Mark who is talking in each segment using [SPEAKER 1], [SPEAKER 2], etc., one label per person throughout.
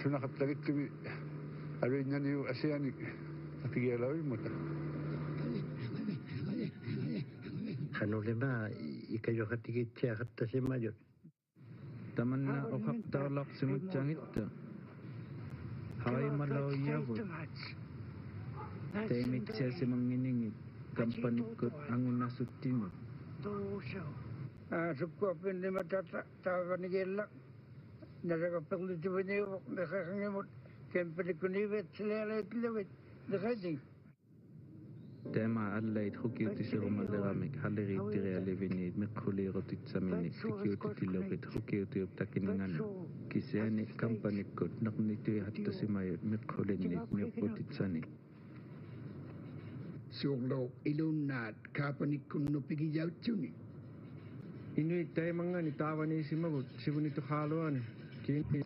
[SPEAKER 1] sunaqattagittugi aluinnaniu asianik atigialauimuta
[SPEAKER 2] hanulema ikayohatigitsiaqattasimayut
[SPEAKER 3] tamanna oqaqtaarlaqsimutsangitta haimalauiyavut taimitsiasimanginingit kampanikkut angunnasuttimut
[SPEAKER 4] sukkuappinnimata taavanigilla naraqappaqlutuviniuq naqaqangimut kampanikkuniivatsilealaitlavit naqating
[SPEAKER 3] tema allait hukiutisirumalleramik halleriittirialiviniit meqquliirutitsamini sikiutitilluqit hukiutiuptakinningana kisiani kampanikkut naqnitui hattasimayut meqqulinniit miuqqutitsani
[SPEAKER 5] suuqlo ilunnaat kaapanikkunnupigiyautsuuni
[SPEAKER 6] inuit taimangani taavaniisimagut sivunituqaaluani kiini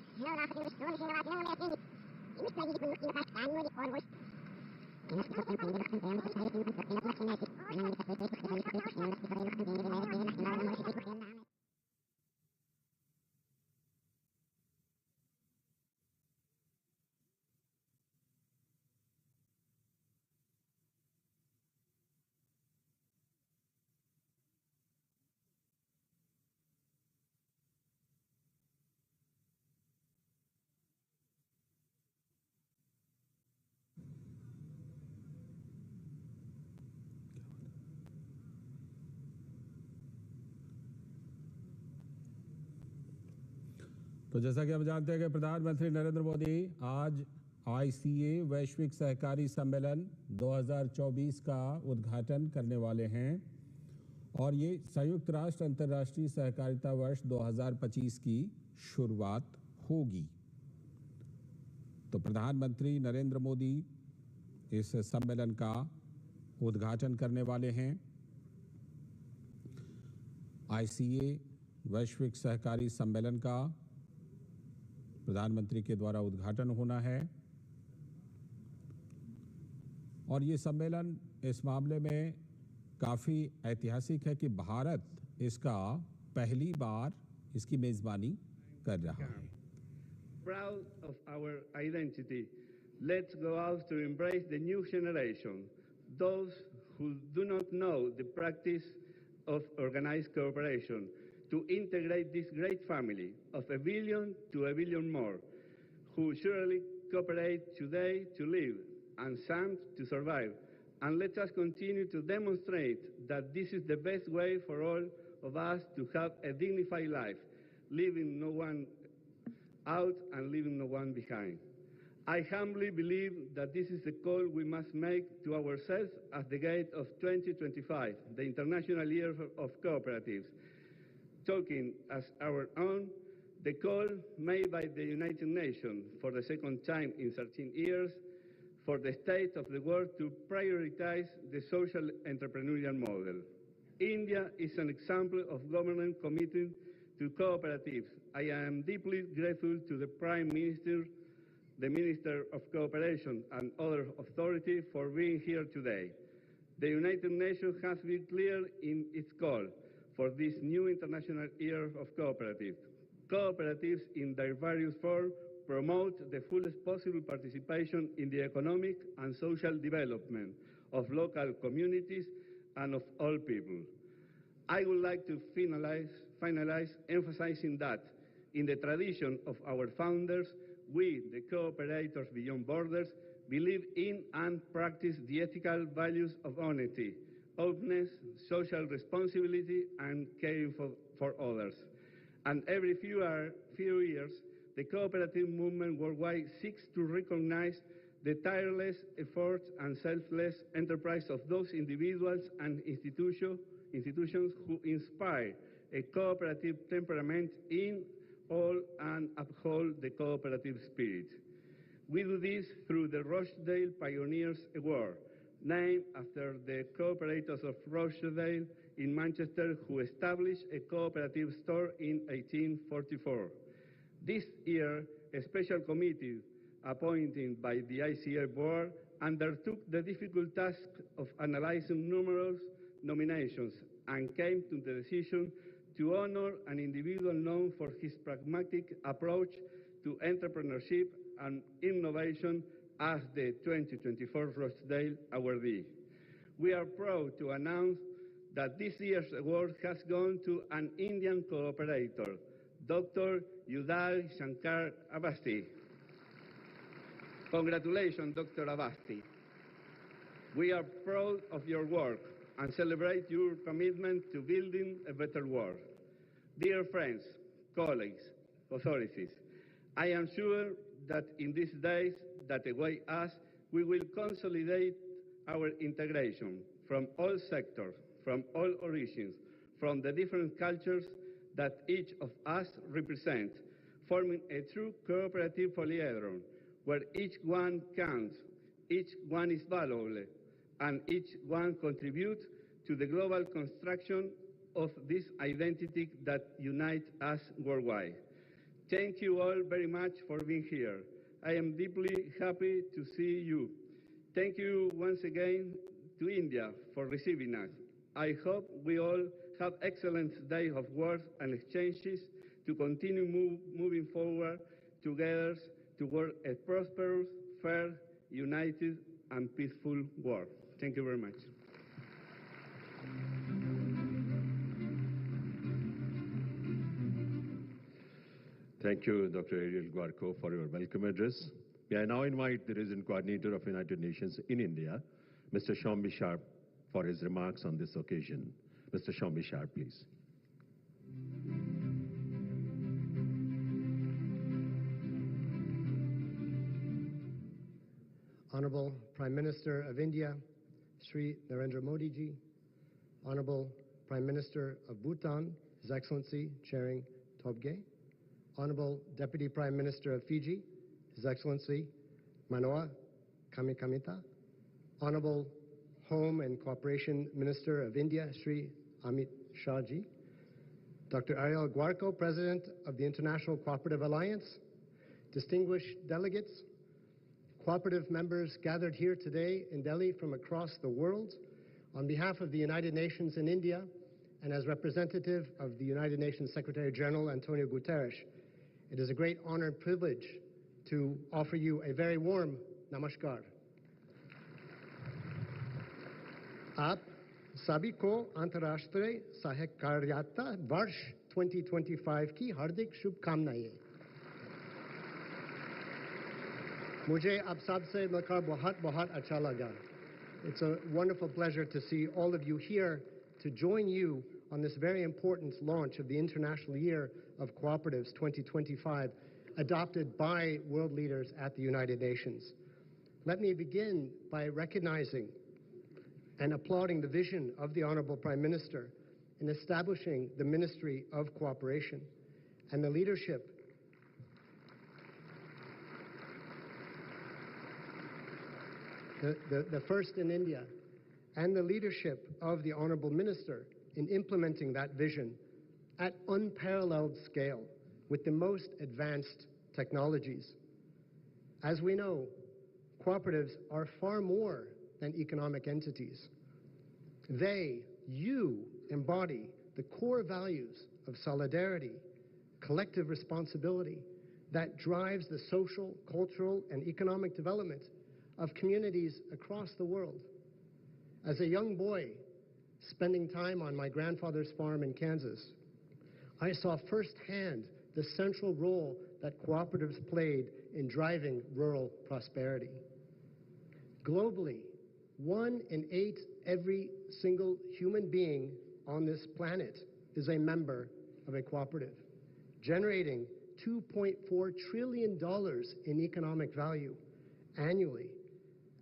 [SPEAKER 7] तो जैसा कि आप जानते हैं कि प्रधानमंत्री नरेंद्र मोदी आज ICA वैश्विक सहकारी सम्मेलन 2024 का उद्घाटन करने वाले हैं और ये संयुक्त राष्ट्र अंतर्राष्ट्रीय सहकारिता वर्ष 2025 की शुरुआत होगी। तो प्रधानमंत्री नरेंद्र मोदी इस सम्मेलन का उद्घाटन करने वाले हैं। आईसीए वैश्विक सहकारी सम्मेलन का प्रधानमंत्री के द्वारा उद्घाटन होना है और ये सम्मेलन इस मामले में काफ़ी ऐतिहासिक है कि भारत इसका पहली बार इसकी मेज़बानी कर रहा है।
[SPEAKER 8] Proud of our identity, let's go out to embrace the new generation, those who do not know the practice of organized cooperation, to integrate this great family of 1 billion to 1 billion more, who surely cooperate today to live and some to survive. And let us continue to demonstrate that this is the best way for all of us to have a dignified life, leaving no one out and leaving no one behind. I humbly believe that this is the call we must make to ourselves at the gate of 2025, the International Year of Cooperatives. Talking as our own, the call made by the United Nations for the second time in 13 years for the state of the world to prioritize the social entrepreneurial model. India is an example of government committed to cooperatives. I am deeply grateful to the Prime Minister, the Minister of Cooperation and other authorities for being here today. The United Nations has been clear in its call for this new International Year of Cooperatives. Cooperatives in their various forms promote the fullest possible participation in the economic and social development of local communities and of all people. I would like to finalize emphasizing that in the tradition of our founders, we, the cooperators beyond borders, believe in and practice the ethical values of honesty, openness, social responsibility, and caring for others. And every few years, the cooperative movement worldwide seeks to recognize the tireless efforts and selfless enterprise of those individuals and institutions who inspire a cooperative temperament in all and uphold the cooperative spirit. We do this through the Rochdale Pioneers Award, named after the cooperators of Rochdale in Manchester who established a cooperative store in 1844. This year, a special committee appointed by the ICA board undertook the difficult task of analyzing numerous nominations and came to the decision to honor an individual known for his pragmatic approach to entrepreneurship and Innovation as the 2024 Rochdale Awardee. We are proud to announce that this year's award has gone to an Indian cooperator, Dr. Udai Shankar Avasti. Congratulations, Dr. Avasti. We are proud of your work and celebrate your commitment to building a better world. Dear friends, colleagues, authorities, I am sure that in these days that await us, we will consolidate our integration from all sectors, from all origins, from the different cultures that each of us represent, forming a true cooperative polyhedron, where each one counts, each one is valuable, and each one contributes to the global construction of this identity that unites us worldwide. Thank you all very much for being here. I am deeply happy to see you. Thank you once again to India for receiving us. I hope we all have excellent days of work and exchanges to continue moving forward together toward a prosperous, fair, united, and peaceful world. Thank you very much.
[SPEAKER 9] Thank you, Dr. Ariel Guarco, for your welcome address. May I now invite the Resident Coordinator of United Nations in India, Mr. Shombi Sharp, for his remarks on this occasion. Mr. Shombi Sharp, please.
[SPEAKER 10] Honorable Prime Minister of India, Sri Narendra Modi ji, Honorable Prime Minister of Bhutan, His Excellency Tshering Tobgay, Honorable Deputy Prime Minister of Fiji, His Excellency Manoa Kamikamita, Honorable Home and Cooperation Minister of India, Sri Amit Shah ji, Dr. Ariel Guarco, President of the International Cooperative Alliance, distinguished delegates, cooperative members gathered here today in Delhi from across the world, on behalf of the United Nations in India and as representative of the United Nations Secretary General Antonio Guterres, it is a great honor and privilege to offer you a very warm namaskar. आप सभी को अंतर्राष्ट्रीय सहकारिता वर्ष 2025 की हार्दिक शुभकामनाएं। मुझे आप सबसे मिलकर बहुत अच्छा लगा. It's a wonderful pleasure to see all of you here to join you on this very important launch of the International Year of Cooperatives 2025, adopted by world leaders at the United Nations. Let me begin by recognizing and applauding the vision of the Honorable Prime Minister in establishing the Ministry of Cooperation and the leadership the first in India, and the leadership of the Honorable Minister in implementing that vision at unparalleled scale with the most advanced technologies. As we know, cooperatives are far more than economic entities. You embody the core values of solidarity, collective responsibility that drives the social, cultural, and economic development of communities across the world. As a young boy spending time on my grandfather's farm in Kansas, I saw firsthand the central role that cooperatives played in driving rural prosperity. Globally, 1 in 8 every single human being on this planet is a member of a cooperative, generating $2.4 trillion in economic value annually,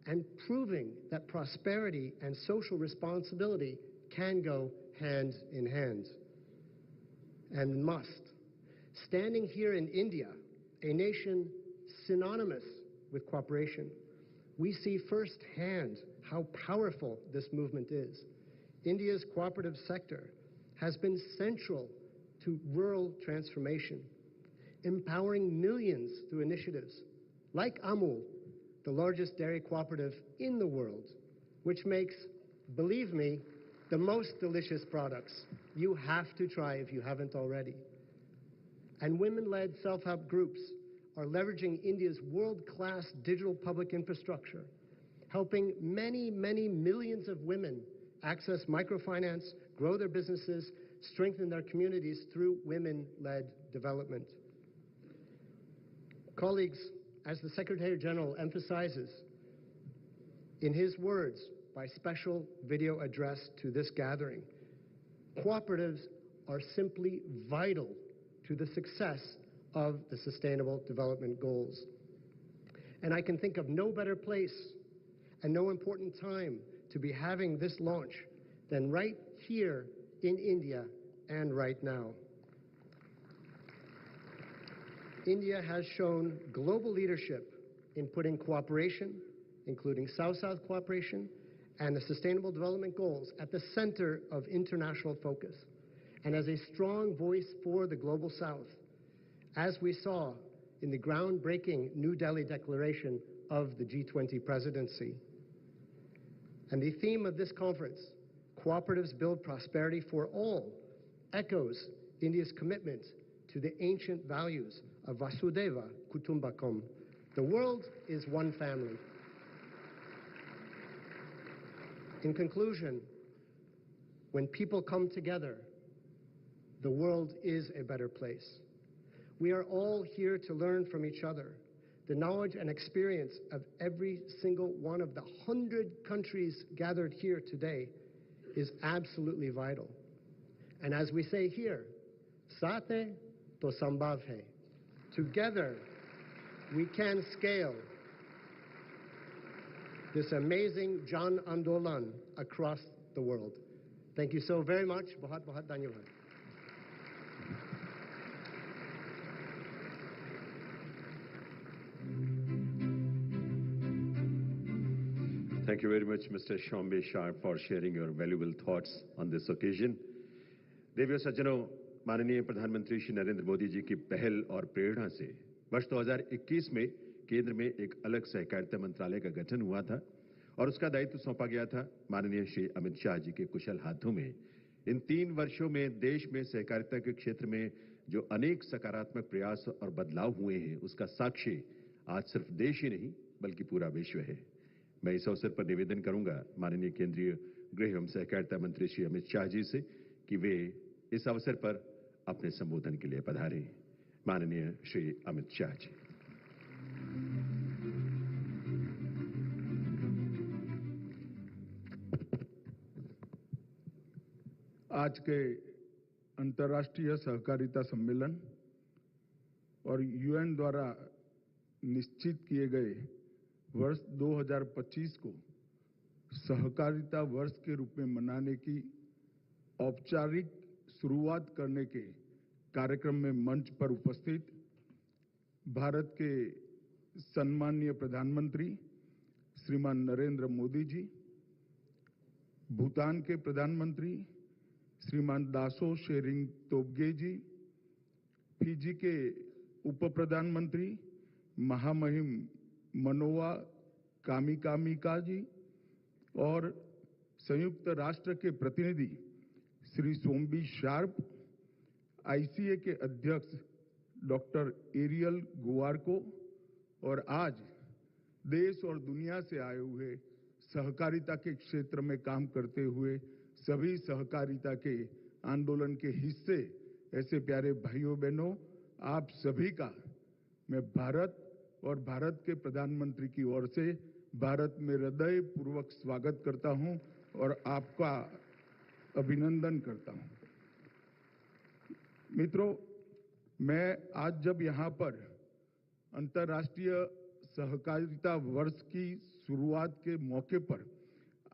[SPEAKER 10] and proving that prosperity and social responsibility can go hand in hand, and must. Standing here in India, a nation synonymous with cooperation, we see firsthand how powerful this movement is. India's cooperative sector has been central to rural transformation, empowering millions through initiatives like Amul, the largest dairy cooperative in the world, which makes, believe me, the most delicious products. You have to try if you haven't already. And women-led self-help groups are leveraging India's world-class digital public infrastructure, helping many, many millions of women access microfinance, grow their businesses, strengthen their communities through women-led development. Colleagues, as the Secretary General emphasizes in his words by special video address to this gathering, cooperatives are simply vital to the success of the Sustainable Development Goals. And I can think of no better place and no important time to be having this launch than right here in India and right now. India has shown global leadership in putting cooperation, including South-South cooperation, and the Sustainable Development Goals at the center of international focus, and as a strong voice for the Global South, as we saw in the groundbreaking New Delhi Declaration of the G20 presidency. And the theme of this conference, Cooperatives Build Prosperity for All, echoes India's commitment to the ancient values of Vasudhaiva Kutumbakam. The world is one family. In conclusion, when people come together, the world is a better place. We are all here to learn from each other. The knowledge and experience of every single one of the 100 countries gathered here today is absolutely vital. And as we say here, Saath hai to sambhav hai. Together, we can scale this amazing Jan Andolan across the world. Thank you so very much. Bahut bahut dhanyavad.
[SPEAKER 9] Thank you very much, Mr. Shombe Sharp, for sharing your valuable thoughts on this occasion. देवियों सज्जनों, माननीय प्रधानमंत्री श्री नरेंद्र मोदी जी की पहल और प्रेरणा से वर्ष 2021 में केंद्र में एक अलग सहकारिता मंत्रालय का गठन हुआ था और उसका दायित्व सौंपा गया था माननीय श्री अमित शाह जी के कुशल हाथों में। इन 3 वर्षों में देश में सहकारिता के क्षेत्र में जो अनेक सकारात्मक प्रयास और बदलाव हुए हैं, उसका साक्षी आज सिर्फ देश ही नहीं बल्कि पूरा विश्व है। मैं इस अवसर पर निवेदन करूंगा माननीय केंद्रीय गृह एवं सहकारिता मंत्री श्री अमित शाह जी से कि वे इस अवसर पर अपने संबोधन के लिए पधारें। माननीय श्री अमित शाह जी।
[SPEAKER 1] आज के अंतर्राष्ट्रीय सहकारिता सम्मेलन और यूएन द्वारा निश्चित किए गए वर्ष 2025 को सहकारिता वर्ष के रूप में मनाने की औपचारिक शुरुआत करने के कार्यक्रम में मंच पर उपस्थित भारत के सम्माननीय प्रधानमंत्री श्रीमान नरेंद्र मोदी जी, भूटान के प्रधानमंत्री श्रीमान दासो शेरिंग तोब्गे जी, फिजी के उप प्रधानमंत्री महामहिम मनोवा कामिकामिका जी और संयुक्त राष्ट्र के प्रतिनिधि श्री सोम्बी शार्प, आईसीए के अध्यक्ष डॉक्टर एरियल गुआरको और आज देश और दुनिया से आए हुए सहकारिता के क्षेत्र में काम करते हुए सभी सहकारिता के आंदोलन के हिस्से ऐसे प्यारे भाइयों बहनों, आप सभी का मैं भारत और भारत के प्रधानमंत्री की ओर से भारत में हृदय पूर्वक स्वागत करता हूं और आपका अभिनंदन करता हूं। मित्रों, मैं आज जब यहां पर अंतर्राष्ट्रीय सहकारिता वर्ष की शुरुआत के मौके पर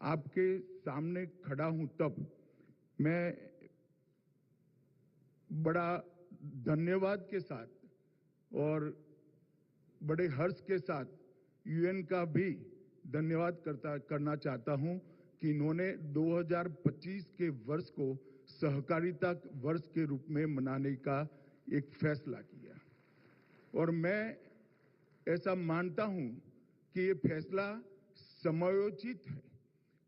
[SPEAKER 1] आपके सामने खड़ा हूं, तब मैं बड़ा धन्यवाद के साथ और बड़े हर्ष के साथ यूएन का भी धन्यवाद करना चाहता हूं कि इन्होंने 2025 के वर्ष को सहकारिता वर्ष के रूप में मनाने का एक फैसला किया और मैं ऐसा मानता हूं कि ये फैसला समयोचित है।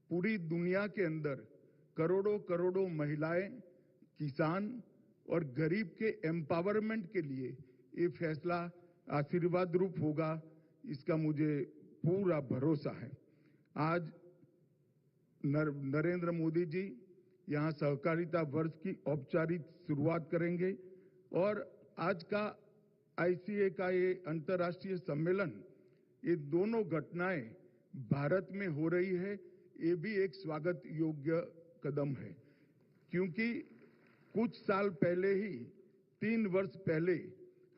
[SPEAKER 1] पूरी दुनिया के अंदर करोड़ों करोड़ों महिलाएं, किसान और गरीब के एम्पावरमेंट के लिए ये फैसला आशीर्वाद रूप होगा, इसका मुझे पूरा भरोसा है। आज नरेंद्र मोदी जी यहां सहकारिता वर्ष की औपचारिक शुरुआत करेंगे और आज का आईसीए का ये अंतर्राष्ट्रीय सम्मेलन, ये दोनों घटनाएं भारत में हो रही है, ये भी एक स्वागत योग्य कदम है, क्योंकि कुछ साल पहले ही 3 वर्ष पहले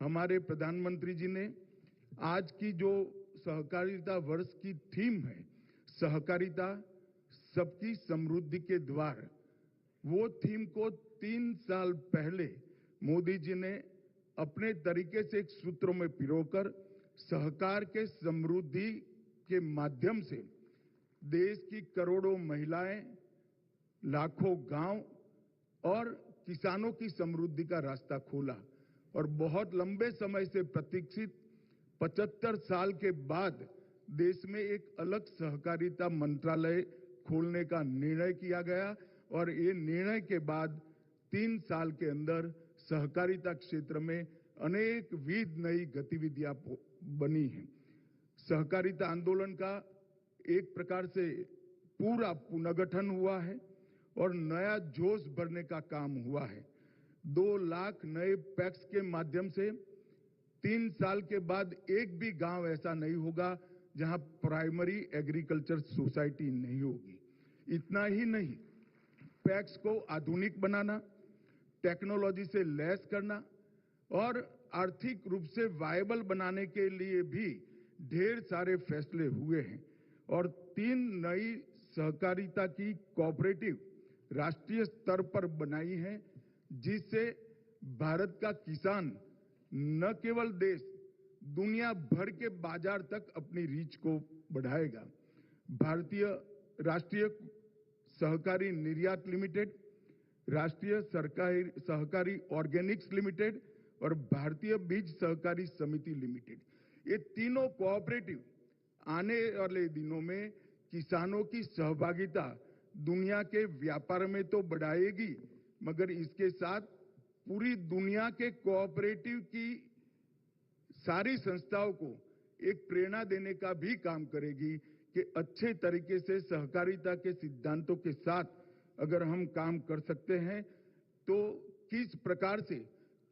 [SPEAKER 1] हमारे प्रधानमंत्री जी ने आज की जो सहकारिता वर्ष की थीम है, सहकारिता सबकी समृद्धि के द्वार, वो थीम को 3 साल पहले मोदी जी ने अपने तरीके से एक सूत्रों में पिरोकर सहकार के समृद्धि के माध्यम से देश की करोड़ों महिलाएं, लाखों गांव और किसानों की समृद्धि का रास्ता खोला और बहुत लंबे समय से प्रतीक्षित 75 साल के बाद देश में एक अलग सहकारिता मंत्रालय खोलने का निर्णय किया गया और ये निर्णय के बाद 3 साल के अंदर सहकारिता क्षेत्र में अनेक विध नई गतिविधियां बनी हैं। सहकारिता आंदोलन का एक प्रकार से पूरा पुनर्गठन हुआ है और नया जोश भरने का काम हुआ है। 2 लाख नए पैक्स के माध्यम से 3 साल के बाद एक भी गांव ऐसा नहीं होगा जहां प्राइमरी एग्रीकल्चर सोसाइटी नहीं होगी। इतना ही नहीं, पैक्स को आधुनिक बनाना, टेक्नोलॉजी से लैस करना और आर्थिक रूप से वायबल बनाने के लिए भी ढेर सारे फैसले हुए हैं और 3 नई सहकारिता की कोऑपरेटिव राष्ट्रीय स्तर पर बनाई है, जिससे भारत का किसान न केवल देश, दुनिया भर के बाजार तक अपनी रीच को बढ़ाएगा। भारतीय राष्ट्रीय सहकारी निर्यात लिमिटेड, राष्ट्रीय सहकारी ऑर्गेनिक्स लिमिटेड और भारतीय बीज सहकारी समिति लिमिटेड, ये तीनों कोऑपरेटिव आने वाले दिनों में किसानों की सहभागिता दुनिया के व्यापार में तो बढ़ाएगी, मगर इसके साथ पूरी दुनिया के कोऑपरेटिव की सारी संस्थाओं को एक प्रेरणा देने का भी काम करेगी कि अच्छे तरीके से सहकारिता के सिद्धांतों के साथ अगर हम काम कर सकते हैं तो किस प्रकार से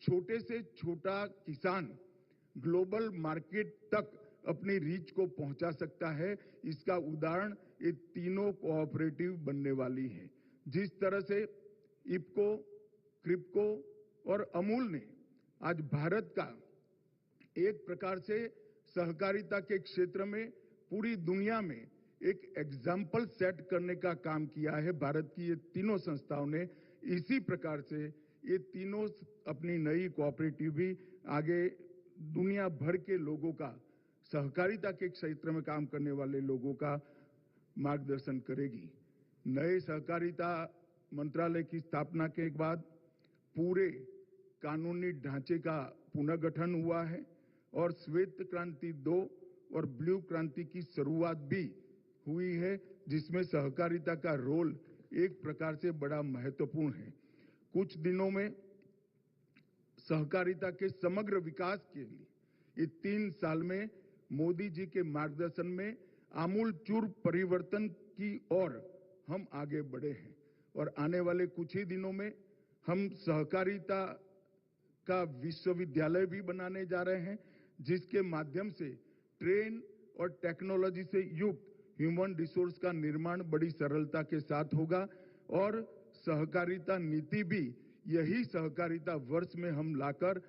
[SPEAKER 1] छोटे से छोटा किसान ग्लोबल मार्केट तक अपनी रीच को पहुंचा सकता है, इसका उदाहरण ये तीनों कोऑपरेटिव बनने वाली है। जिस तरह से इफको, क्रिप्को और अमूल ने आज भारत का एक प्रकार से सहकारिता के क्षेत्र में पूरी दुनिया में एक एग्जाम्पल सेट करने का काम किया है, भारत की ये तीनों संस्थाओं ने। इसी प्रकार से ये तीनों अपनी नई कोऑपरेटिव भी आगे दुनिया भर के लोगों का, सहकारिता के क्षेत्र में काम करने वाले लोगों का मार्गदर्शन करेगी। नए सहकारिता मंत्रालय की स्थापना के बाद पूरे कानूनी ढांचे का पुनर्गठन हुआ है और श्वेत क्रांति 2 और ब्लू क्रांति की शुरुआत भी हुई है, जिसमें सहकारिता का रोल एक प्रकार से बड़ा महत्वपूर्ण है। कुछ दिनों में सहकारिता के समग्र विकास के लिए इस 3 साल में मोदी जी के मार्गदर्शन में आमूलचूल परिवर्तन की ओर हम आगे बढ़े हैं और आने वाले कुछ ही दिनों में हम सहकारिता का विश्वविद्यालय भी बनाने जा रहे हैं, जिसके माध्यम से ट्रेन और टेक्नोलॉजी से युक्त ह्यूमन रिसोर्स का निर्माण बड़ी सरलता के साथ होगा और सहकारिता नीति भी यही सहकारिता वर्ष में हम लाकर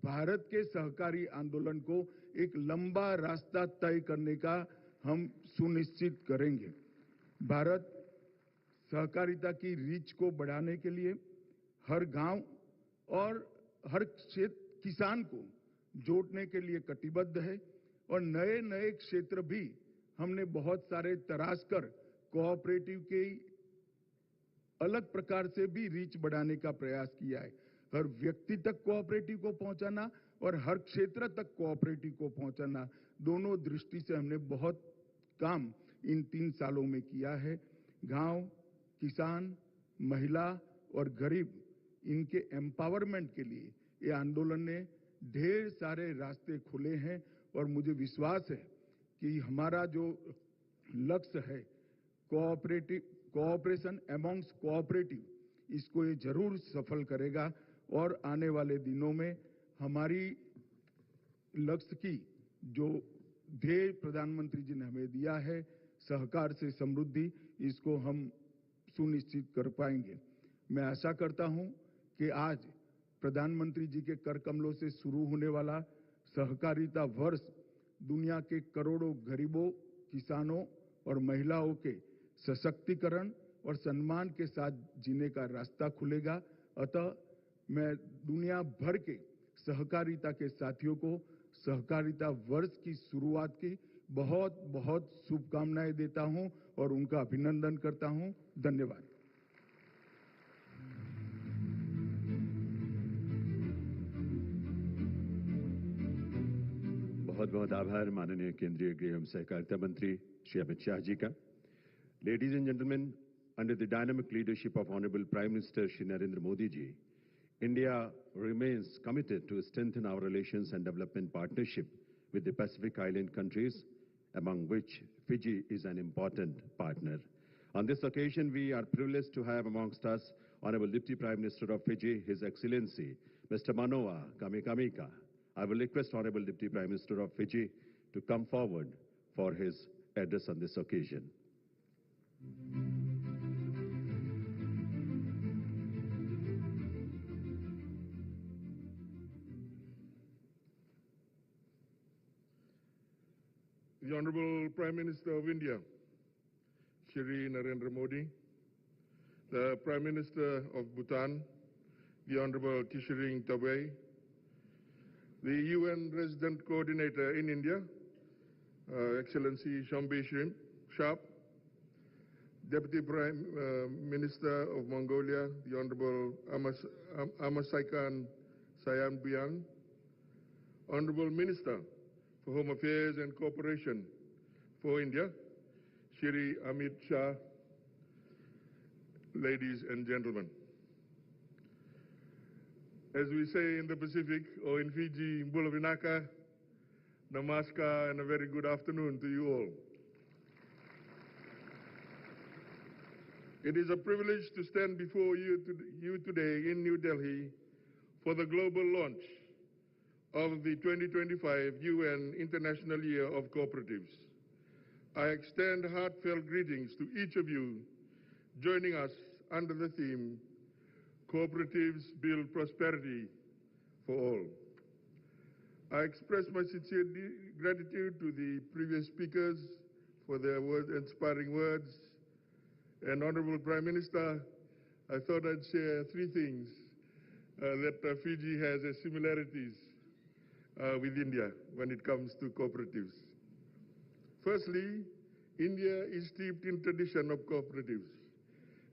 [SPEAKER 1] भारत के सहकारी आंदोलन को एक लंबा रास्ता तय करने का हम सुनिश्चित करेंगे। भारत सहकारिता की रीच को बढ़ाने के लिए हर गांव और हर क्षेत्र किसान को जोड़ने के लिए कटिबद्ध है और नए नए क्षेत्र भी हमने बहुत सारे तराश कर कोऑपरेटिव के अलग प्रकार से भी रीच बढ़ाने का प्रयास किया है। हर व्यक्ति तक कोऑपरेटिव को पहुंचाना और हर क्षेत्र तक कोऑपरेटिव को पहुंचाना, दोनों दृष्टि से हमने बहुत काम इन 3 सालों में किया है। गांव, किसान, महिला और गरीब, इनके एम्पावरमेंट के लिए ये आंदोलन ने ढेर सारे रास्ते खुले हैं और मुझे विश्वास है कि हमारा जो लक्ष्य है कोऑपरेशन अमॉन्ग्स कोऑपरेटिव, इसको ये जरूर सफल करेगा और आने वाले दिनों में हमारी लक्ष्य की जो ध्येय प्रधानमंत्री जी ने हमें दिया है, सहकार से समृद्धि, इसको हम सुनिश्चित कर पाएंगे। मैं आशा करता हूं कि आज प्रधानमंत्री जी के कर कमलों से शुरू होने वाला सहकारिता वर्ष दुनिया के करोड़ों गरीबों, किसानों और महिलाओं के सशक्तिकरण और सम्मान के साथ जीने का रास्ता खुलेगा। अतः मैं दुनिया भर के सहकारिता के साथियों को सहकारिता वर्ष की शुरुआत की बहुत बहुत शुभकामनाएं देता हूं और उनका अभिनंदन करता हूं। धन्यवाद।
[SPEAKER 9] बहुत बहुत आभार माननीय केंद्रीय गृह एवं सहकारिता मंत्री श्री अमित शाह जी का। Ladies and gentlemen, under the dynamic leadership of Honorable Prime Minister Shri Narendra Modi ji, India remains committed to strengthen our relations and development partnership with the Pacific Island countries, among which Fiji is an important partner. On this occasion, we are privileged to have amongst us Honorable Deputy Prime Minister of Fiji, His Excellency, Mr. Manoa Kamikamika. I will request Honorable Deputy Prime Minister of Fiji to come forward for his address on this occasion.
[SPEAKER 11] The Honorable Prime Minister of India, Shri Narendra Modi, the Prime Minister of Bhutan, the Honorable Tshering Tobey, the UN Resident Coordinator in India, Excellency Shombi Sharp, Deputy Prime Minister of Mongolia, the Honorable Amasaikan Sayambian, Honorable Minister for Home Affairs and Cooperation for India, Shri Amit Shah, ladies and gentlemen. As we say in the Pacific, or in Fiji, Mbulavinaka, namaskar, and a very good afternoon to you all. It is a privilege to stand before you today in New Delhi for the global launch of the 2025 UN International Year of Cooperatives. I extend heartfelt greetings to each of you joining us under the theme, Cooperatives Build Prosperity for All. I express my sincere gratitude to the previous speakers for their inspiring words. And Honorable Prime Minister, I thought I'd share three things that Fiji has as similarities with India when it comes to cooperatives. Firstly, India is steeped in tradition of cooperatives,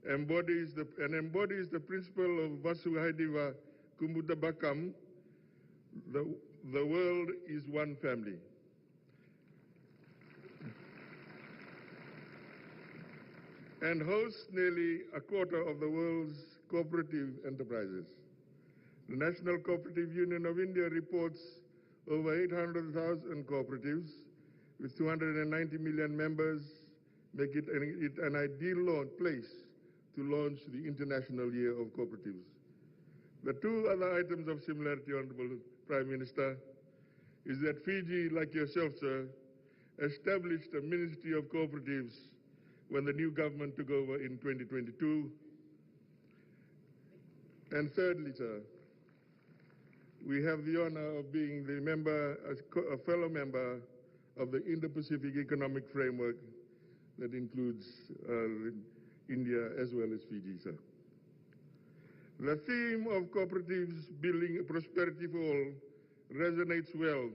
[SPEAKER 11] embodies the principle of Vasudhaiva Kumbudabakam, the world is one family. And hosts nearly a quarter of the world's cooperative enterprises. The National Cooperative Union of India reports over 800,000 cooperatives with 290 million members, make it an ideal place to launch the International Year of Cooperatives. The two other items of similarity, Honorable Prime Minister, is that Fiji, like yourself, sir, established a Ministry of Cooperatives when the new government took over in 2022. And thirdly, sir, we have the honor of being a fellow member of the Indo-Pacific Economic Framework that includes India as well as Fiji, sir. The theme of cooperatives building prosperity for all resonates well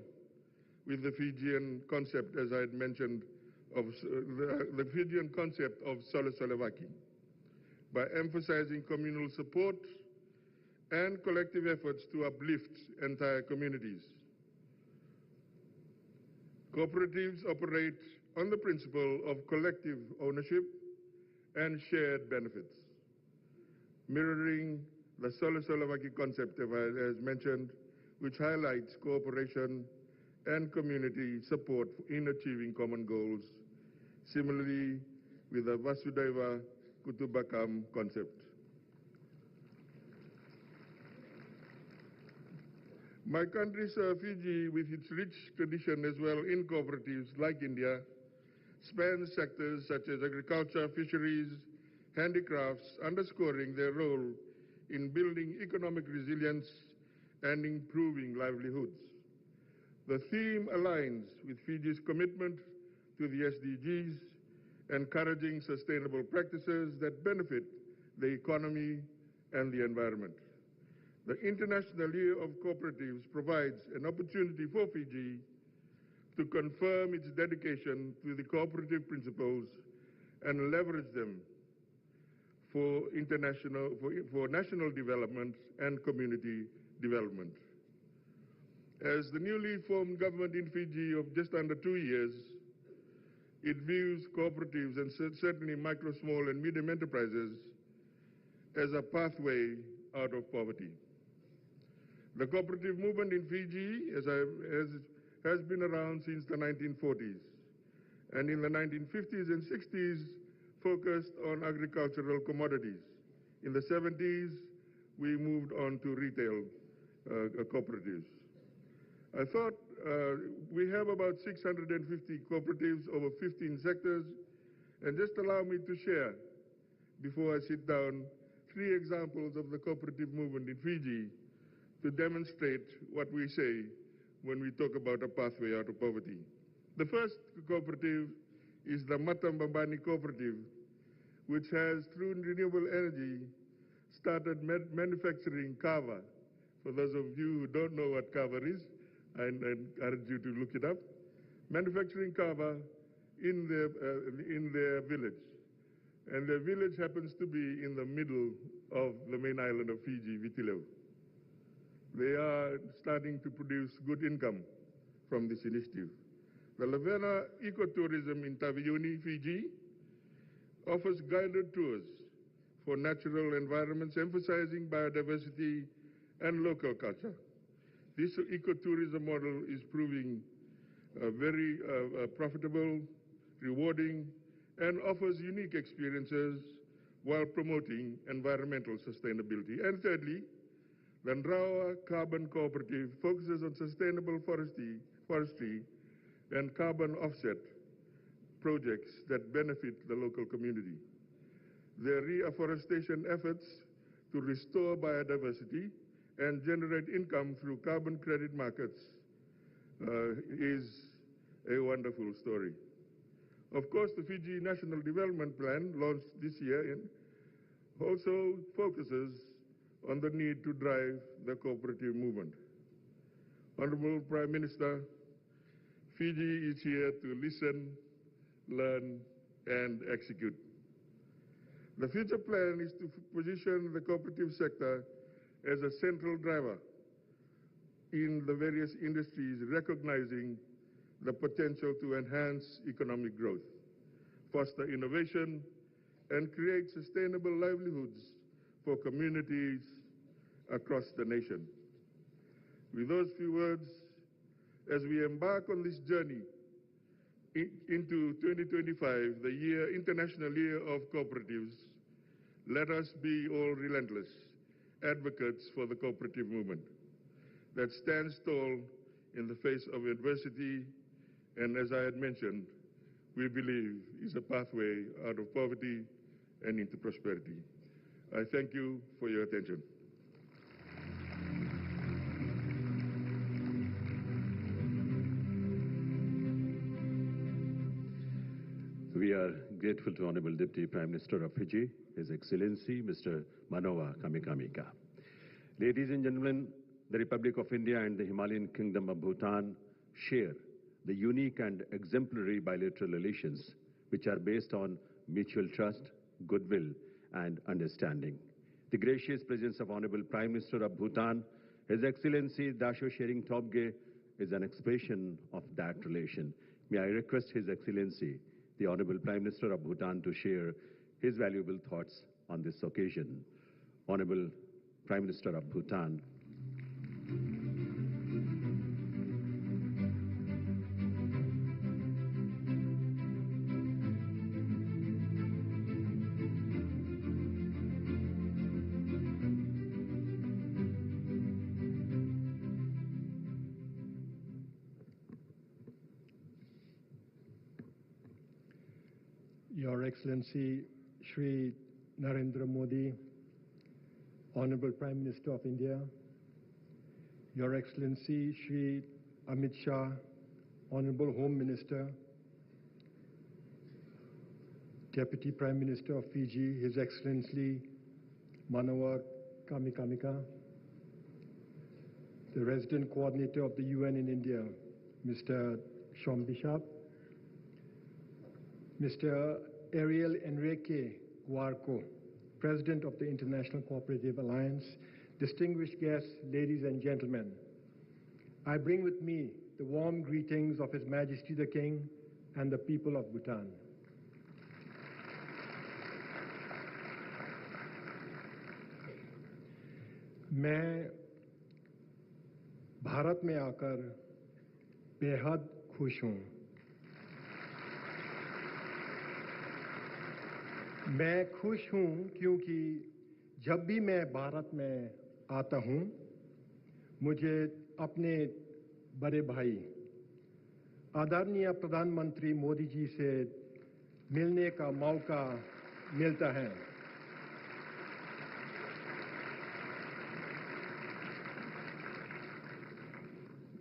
[SPEAKER 11] with the Fijian concept, as I had mentioned, of the Fijian concept of Solisolevaki, by emphasizing communal support and collective efforts to uplift entire communities. Cooperatives operate on the principle of collective ownership and shared benefits, mirroring the Solisolevaki concept, as mentioned, which highlights cooperation and community support in achieving common goals, similarly with the Vasudhaiva Kutumbakam concept. My country, Fiji, with its rich tradition as well in cooperatives like India, spans sectors such as agriculture, fisheries, handicrafts, underscoring their role in building economic resilience and improving livelihoods. The theme aligns with Fiji's commitment to the SDGs, encouraging sustainable practices that benefit the economy and the environment. The International Year of Cooperatives provides an opportunity for Fiji to confirm its dedication to the cooperative principles and leverage them for national development and community development. As the newly formed government in Fiji of just under 2 years, it views cooperatives and certainly micro, small and medium enterprises as a pathway out of poverty. The cooperative movement in Fiji has been around since the 1940s, and in the 1950s and 60s focused on agricultural commodities. In the 70s, we moved on to retail cooperatives. I thought we have about 650 cooperatives over 15 sectors, and just allow me to share, before I sit down, 3 examples of the cooperative movement in Fiji to demonstrate what we say when we talk about a pathway out of poverty. The first cooperative is the Matambambani Cooperative, which has, through renewable energy, started manufacturing kava. For those of you who don't know what kava is, I encourage you to look it up. Manufacturing kava in their village. And their village happens to be in the middle of the main island of Fiji, Vitilevu. They are starting to produce good income from this initiative. The Lavena Ecotourism in Taveuni, Fiji, offers guided tours for natural environments, emphasizing biodiversity and local culture. This ecotourism model is proving very profitable, rewarding, and offers unique experiences while promoting environmental sustainability. And thirdly, the Ndrawa Carbon Cooperative focuses on sustainable forestry and carbon offset projects that benefit the local community. Their reforestation efforts to restore biodiversity and generate income through carbon credit markets is a wonderful story. Of course, the Fiji National Development Plan, launched this year, also focuses on the need to drive the cooperative movement. Honorable Prime Minister, Fiji is here to listen, learn, and execute. The future plan is to position the cooperative sector as a central driver in the various industries, recognizing the potential to enhance economic growth, foster innovation, and create sustainable livelihoods for communities across the nation. With those few words, as we embark on this journey into 2025, the International Year of Cooperatives, let us be all relentless advocates for the cooperative movement that stands tall in the face of adversity, and as I had mentioned, we believe is a pathway out of poverty and into prosperity. I thank you for your attention.
[SPEAKER 9] We are grateful to Honorable Deputy Prime Minister of Fiji, His Excellency Mr. Manoa Kamikamica. Ladies and gentlemen, the Republic of India and the Himalayan Kingdom of Bhutan share the unique and exemplary bilateral relations which are based on mutual trust, goodwill, and understanding. The gracious presence of Honorable Prime Minister of Bhutan, His Excellency Dasho Shering Tobge, is an expression of that relation. May I request His Excellency, the Honorable Prime Minister of Bhutan, to share his valuable thoughts on this occasion. Honorable Prime Minister of Bhutan.
[SPEAKER 6] Your Excellency Shri Narendra Modi, Honorable Prime Minister of India, Your Excellency Shri Amit Shah, Honorable Home Minister, Deputy Prime Minister of Fiji, His Excellency Manoa Kamikamika, the Resident Coordinator of the UN in India, Mr. Sean Bishop, Mr. Ariel Enrique Guarco, President of the International Cooperative Alliance, distinguished guests, ladies and gentlemen, I bring with me the warm greetings of His Majesty the King and the people of Bhutan. मैं भारत में आकर बेहद खुश हूं। मैं खुश हूं क्योंकि जब भी मैं भारत में आता हूं, मुझे अपने बड़े भाई आदरणीय प्रधानमंत्री मोदी जी से मिलने का मौका मिलता है।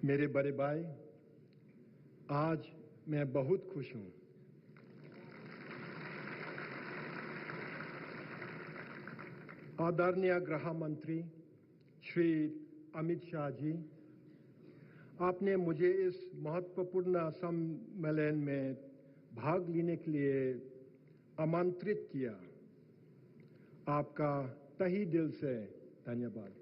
[SPEAKER 6] मेरे बड़े भाई, आज मैं बहुत खुश हूं। आदरणीय गृह मंत्री श्री अमित शाह जी, आपने मुझे इस महत्वपूर्ण सम्मेलन में भाग लेने के लिए आमंत्रित किया। आपका तहे दिल से धन्यवाद।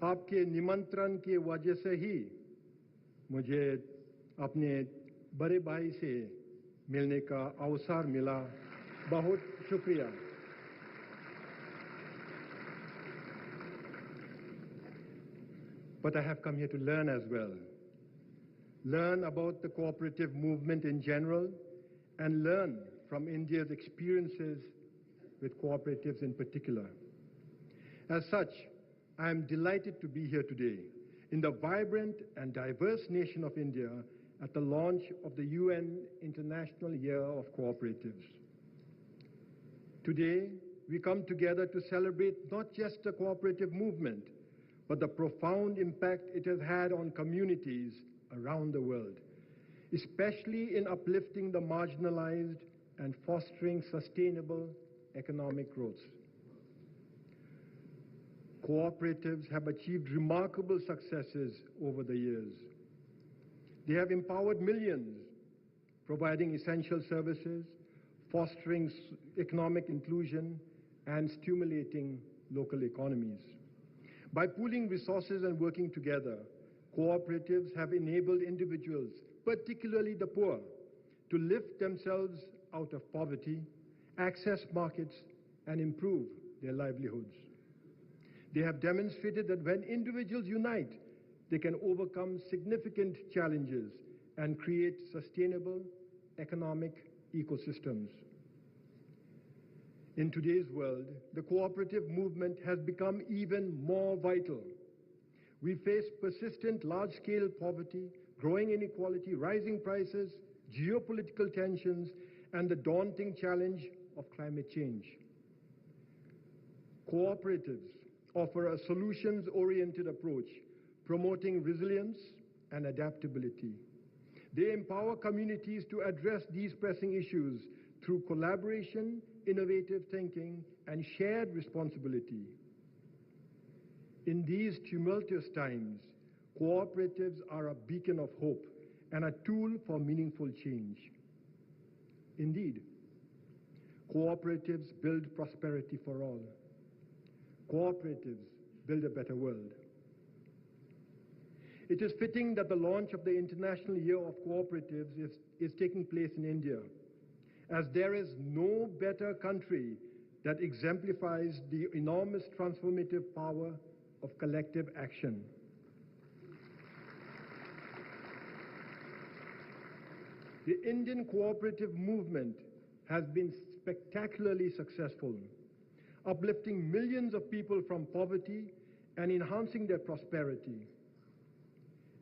[SPEAKER 6] आपके निमंत्रण की वजह से ही मुझे अपने बड़े भाई से मिलने का अवसर मिला। बहुत शुक्रिया। But I have come here to learn as well. Learn about the cooperative movement in general and learn from India's experiences with cooperatives in particular. As such, I am delighted to be here today in the vibrant and diverse nation of India at the launch of the UN International Year of Cooperatives. Today, we come together to celebrate not just the cooperative movement, but the profound impact it has had on communities around the world, especially in uplifting the marginalized and fostering sustainable economic growth. Cooperatives have achieved remarkable successes over the years. They have empowered millions, providing essential services, fostering economic inclusion, and stimulating local economies. By pooling resources and working together, cooperatives have enabled individuals, particularly the poor, to lift themselves out of poverty, access markets, and improve their livelihoods. They have demonstrated that when individuals unite, they can overcome significant challenges and create sustainable economic ecosystems. In today's world, the cooperative movement has become even more vital. We face persistent large-scale poverty, growing inequality, rising prices, geopolitical tensions, and the daunting challenge of climate change. Cooperatives offer a solutions-oriented approach, promoting resilience and adaptability. They empower communities to address these pressing issues through collaboration, innovative thinking, and shared responsibility. In these tumultuous times, cooperatives are a beacon of hope and a tool for meaningful change. Indeed, cooperatives build prosperity for all. Cooperatives build a better world. It is fitting that the launch of the International Year of Cooperatives is taking place in India, as there is no better country that exemplifies the enormous transformative power of collective action. The Indian cooperative movement has been spectacularly successful, uplifting millions of people from poverty and enhancing their prosperity.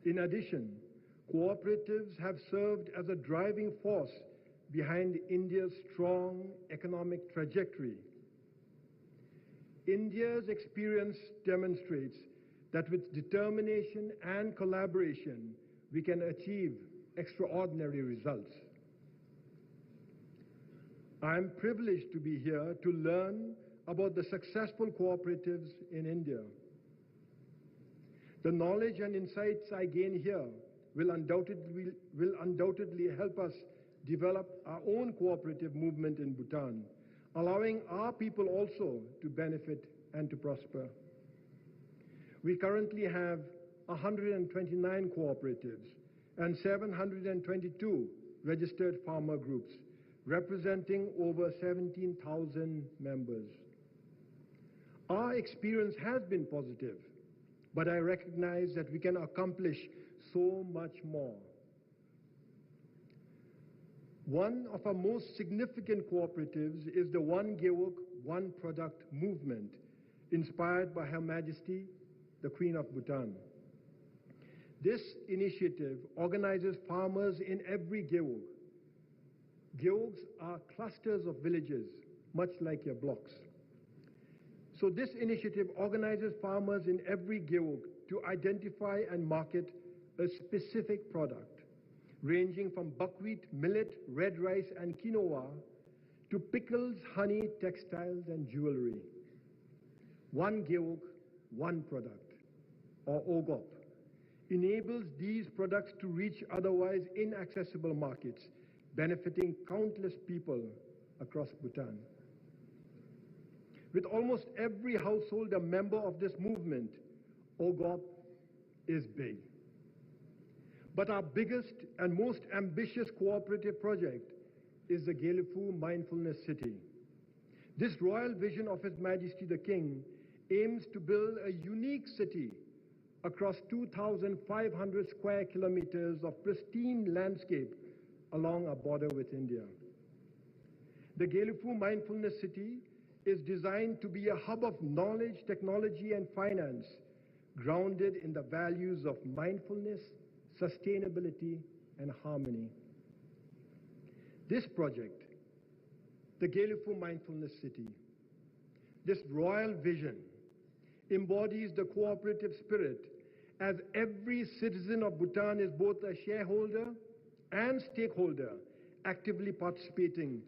[SPEAKER 6] In addition, Cooperatives have served as a driving force behind India's strong economic trajectory. India's experience demonstrates that with determination and collaboration, we can achieve extraordinary results. I am privileged to be here to learn about the successful cooperatives in India. The knowledge and insights I gain here will undoubtedly help us develop our own cooperative movement in Bhutan, allowing our people also to benefit and to prosper. We currently have 129 cooperatives and 722 registered farmer groups, representing over 17,000 members. Our experience has been positive, but I recognize that we can accomplish so much more. One of our most significant cooperatives is the One Gewuk, One Product movement, inspired by Her Majesty, the Queen of Bhutan. This initiative organizes farmers in every Gewuk. Gewuks are clusters of villages, much like your blocks. So this initiative organizes farmers in every Gewuk to identify and market a specific product, ranging from buckwheat, millet, red rice, and quinoa to pickles, honey, textiles, and jewelry. One Gewuk, One Product, or OGOP, enables these products to reach otherwise inaccessible markets, benefiting countless people across Bhutan. With almost every household a member of this movement, OGOP is big. But our biggest and most ambitious cooperative project is the Gelifu Mindfulness City. This royal vision of His Majesty the King aims to build a unique city across 2,500 square kilometers of pristine landscape along our border with India. The Gelifu Mindfulness City is designed to be a hub of knowledge, technology, and finance, grounded in the values of mindfulness, sustainability, and harmony. This project, the Gelifu Mindfulness City, this royal vision, embodies the cooperative spirit, as every citizen of Bhutan is both a shareholder and stakeholder, actively participating